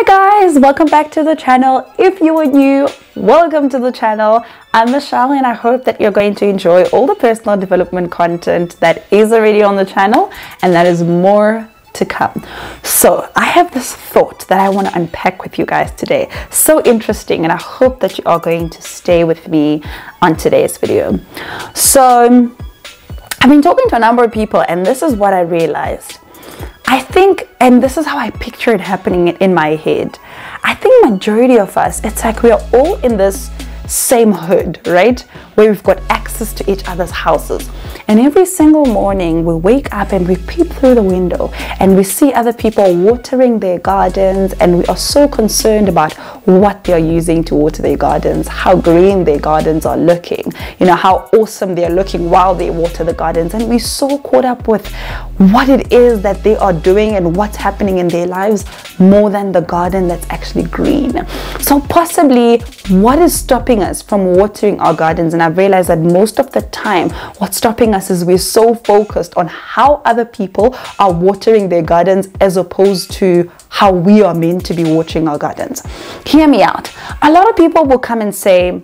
Hi guys, welcome back to the channel. If you are new, welcome to the channel. I'm Michelle and I hope that you're going to enjoy all the personal development content that is already on the channel and that is more to come. So I have this thought that I want to unpack with you guys today. So interesting, and I hope that you are going to stay with me on today's video. So I've been talking to a number of people and this is what I realized. I think, and this is how I picture it happening in my head, I think majority of us, it's like we are all in this same hood, right? Where we've got access to each other's houses. And every single morning we wake up and we peep through the window and we see other people watering their gardens, and we are so concerned about what they're using to water their gardens, how green their gardens are looking, you know, how awesome they're looking while they water the gardens. And we're so caught up with what it is that they are doing and what's happening in their lives more than the garden that's actually green. So possibly what is stopping us from watering our gardens? And I've realized that most of the time what's stopping us is we're so focused on how other people are watering their gardens as opposed to how we are meant to be watering our gardens. Hear me out. A lot of people will come and say,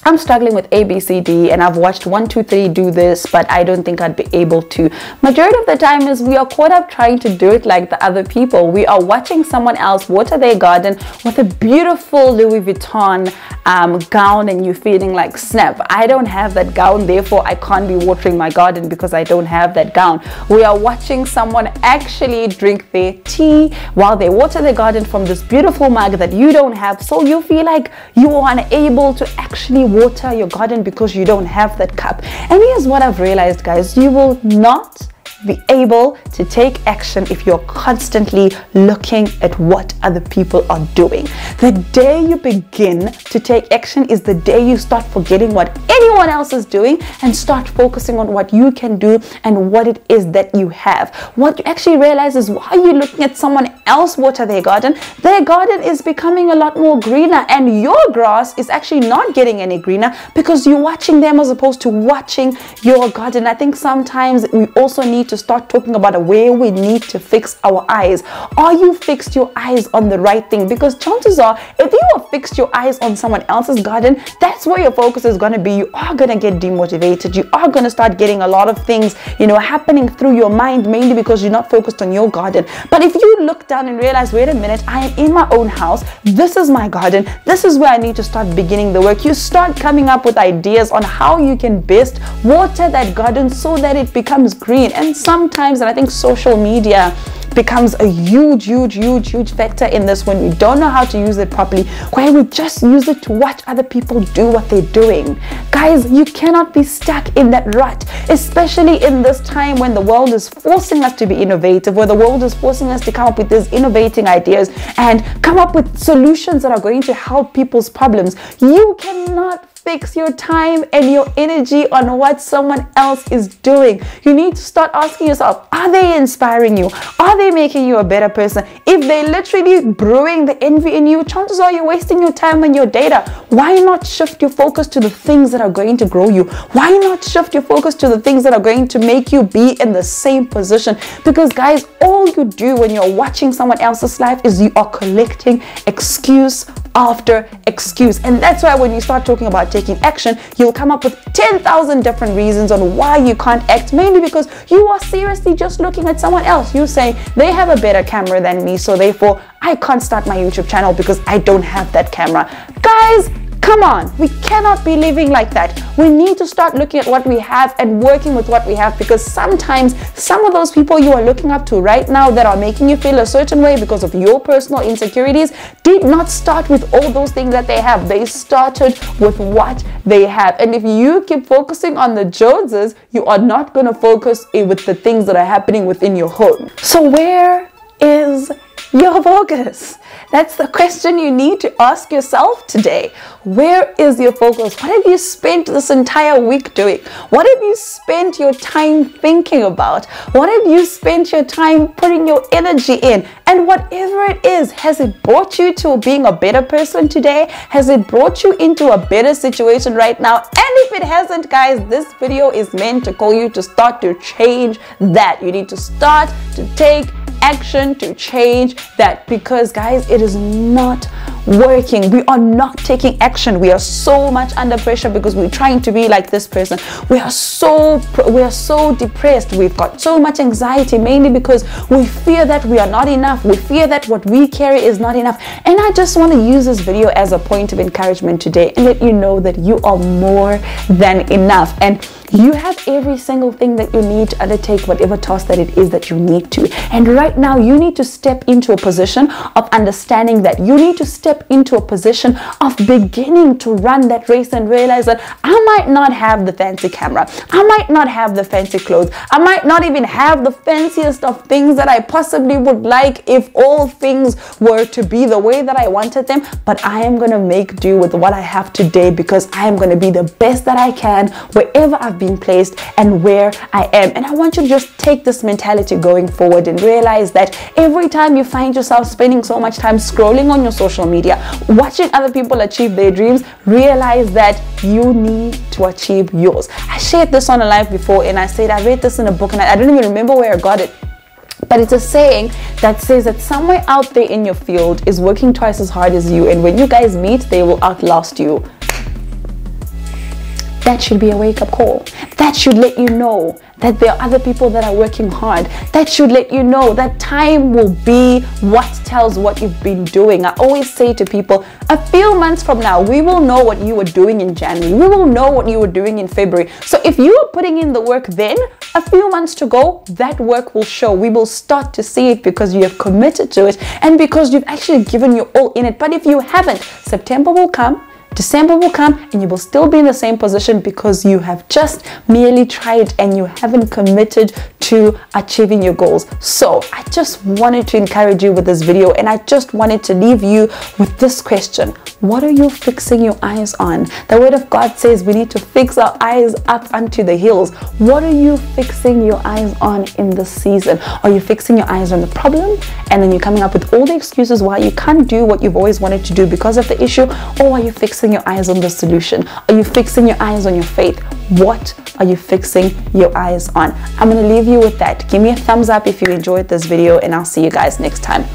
I'm struggling with A, B, C, D, and I've watched 1, 2, 3 do this, but I don't think I'd be able to. Majority of the time is we are caught up trying to do it like the other people. We are watching someone else water their garden with a beautiful Louis Vuitton gown, and you're feeling like, snap, I don't have that gown, therefore I can't be watering my garden because I don't have that gown. We are watching someone actually drink their tea while they water their garden from this beautiful mug that you don't have, so you feel like you are unable to actually water your garden because you don't have that cup. And here's what I've realized, guys: you will not be able to take action if you're constantly looking at what other people are doing. The day you begin to take action is the day you start forgetting what anyone else is doing and start focusing on what you can do and what it is that you have. What you actually realize is while you're looking at someone else water their garden is becoming a lot more greener, and your grass is actually not getting any greener because you're watching them as opposed to watching your garden. I think sometimes we also need to start talking about where we need to fix our eyes. Are you fixed your eyes on the right thing? Because chances are, if you have fixed your eyes on someone else's garden, that's where your focus is going to be. You are going to get demotivated. You are going to start getting a lot of things, you know, happening through your mind, mainly because you're not focused on your garden. But if you look down and realize, wait a minute, I am in my own house, this is my garden, this is where I need to start beginning the work. You start coming up with ideas on how you can best water that garden so that it becomes green. And sometimes, and I think social media becomes a huge factor in this when we don't know how to use it properly, where we just use it to watch other people do what they're doing. Guys, you cannot be stuck in that rut, especially in this time when the world is forcing us to be innovative, where the world is forcing us to come up with these innovating ideas and come up with solutions that are going to help people's problems. You cannot fix your time and your energy on what someone else is doing. You need to start asking yourself, are they inspiring you? Are they making you a better person? If they're literally brewing the envy in you, chances are you're wasting your time and your data. Why not shift your focus to the things that are going to grow you? Why not shift your focus to the things that are going to make you be in the same position? Because guys, all you do when you're watching someone else's life is you are collecting excuse after excuse. And that's why when you start talking about taking action, you'll come up with 10,000 different reasons on why you can't act, mainly because you are seriously just looking at someone else. You say they have a better camera than me, so therefore I can't start my YouTube channel because I don't have that camera. Guys, come on, we cannot be living like that. We need to start looking at what we have and working with what we have, because sometimes some of those people you are looking up to right now that are making you feel a certain way because of your personal insecurities did not start with all those things that they have. They started with what they have. And if you keep focusing on the Joneses, you are not going to focus with the things that are happening within your home. So where is your focus? That's the question you need to ask yourself today. Where is your focus? What have you spent this entire week doing? What have you spent your time thinking about? What have you spent your time putting your energy in? And whatever it is, has it brought you to being a better person today? Has it brought you into a better situation right now? And if it hasn't, guys, this video is meant to call you to start to change that. You need to start to take action to change that, because guys, it is not working. We are not taking action. We are so much under pressure because we're trying to be like this person. We are so depressed. We've got so much anxiety, mainly because we fear that we are not enough. We fear that what we carry is not enough. And I just want to use this video as a point of encouragement today and let you know that you are more than enough, and you have every single thing that you need to undertake whatever task that it is that you need to. And right now, you need to step into a position of understanding that. You need to step into a position of beginning to run that race and realize that I might not have the fancy camera. I might not have the fancy clothes. I might not even have the fanciest of things that I possibly would like if all things were to be the way that I wanted them. But I am going to make do with what I have today, because I am going to be the best that I can wherever I've been placed and where I am. And I want you to just take this mentality going forward and realize that every time you find yourself spending so much time scrolling on your social media, watching other people achieve their dreams, realize that you need to achieve yours. I shared this on a live before, and I said I read this in a book, and I don't even remember where I got it. But it's a saying that says that somewhere out there in your field is working twice as hard as you, and when you guys meet, they will outlast you. That should be a wake-up call. That should let you know that there are other people that are working hard. That should let you know that time will be what tells what you've been doing. I always say to people, a few months from now, we will know what you were doing in January. We will know what you were doing in February. So if you are putting in the work then, a few months to go, that work will show. We will start to see it because you have committed to it and because you've actually given your all in it. But if you haven't, September will come, December will come, and you will still be in the same position because you have just merely tried and you haven't committed to achieving your goals. So I just wanted to encourage you with this video, and I just wanted to leave you with this question. What are you fixing your eyes on? The word of God says we need to fix our eyes up unto the hills. What are you fixing your eyes on in this season? Are you fixing your eyes on the problem, and then you're coming up with all the excuses why you can't do what you've always wanted to do because of the issue? Or are you fixing your eyes on the solution? Are you fixing your eyes on your faith? What are you fixing your eyes on? I'm going to leave you with that. Give me a thumbs up if you enjoyed this video, and I'll see you guys next time.